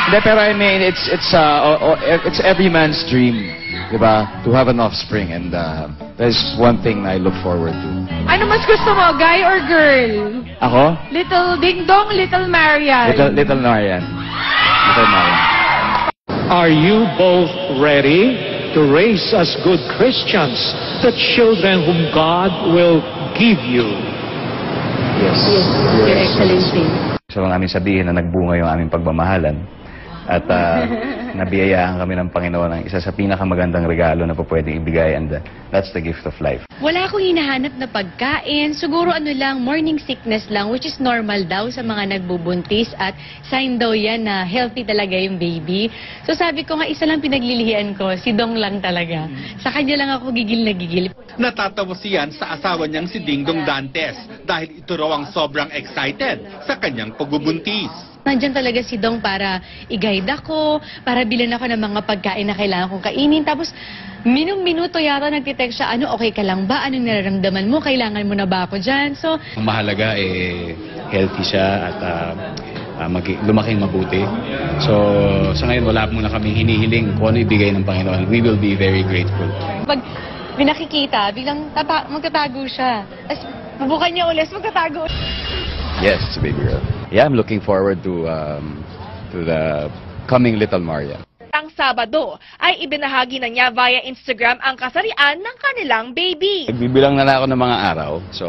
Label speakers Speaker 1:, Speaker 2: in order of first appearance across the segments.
Speaker 1: Hindi, pero I mean, it's every man's dream, diba? To have an offspring, and there's one thing I look forward to.
Speaker 2: Ano mas gusto mo, guy or girl?
Speaker 1: Ako?
Speaker 2: Little Ding Dong, Little Marian.
Speaker 1: Little Marian. Little Marian.
Speaker 3: Are you both ready to raise as good Christians the children whom God will give you?
Speaker 1: Yes.
Speaker 4: Your Excellency.
Speaker 1: Gusto lang namin sabihin na nagbunga yung aming pagmamahalan. At nabiyayaan kami ng Panginoon ng isa sa pinakamagandang regalo na po pwedeng ibigay, and that's the gift of life.
Speaker 4: Wala akong hinahanap na pagkain. Siguro morning sickness lang, which is normal daw sa mga nagbubuntis, at sign daw yan na healthy talaga yung baby. So sabi ko nga, isa lang pinaglilihian ko, si Dong lang talaga. Sa kanya lang ako gigil na gigil.
Speaker 5: Natatawa siyan sa asawa niyang si Dingdong Dantes dahil ito raw ang sobrang excited sa kanyang pagbubuntis.
Speaker 4: Nandyan talaga si Dong para i-guide ako, para bilan ako ng mga pagkain na kailangan kong kainin. Tapos, minuto yata nagtitext siya, ano, okay ka lang ba? Anong nararamdaman mo? Kailangan mo na ba ako dyan? So,
Speaker 6: ang mahalaga healthy siya at lumaking mabuti. So, sa ngayon wala muna kaming hinihiling kung ano ibigay ng Panginoon. We will be very grateful.
Speaker 4: pag pinakikita, biglang magtatago siya. Tapos, bubukan niya ulit, magtatago.
Speaker 1: Yes, baby girl. Yeah, I'm looking forward to the coming Little Marian.
Speaker 7: Ang Sabado ay ibinahagi na niya via Instagram ang kasarian ng kanilang baby.
Speaker 1: Nagbibilang na ako ng mga araw, so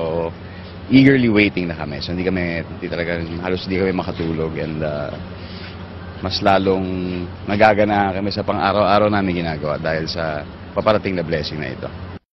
Speaker 1: eagerly waiting na kami. So halos hindi kami makatulog, and mas lalong nagagana kami sa pang-araw-araw namin ginagawa dahil sa paparating na blessing na ito.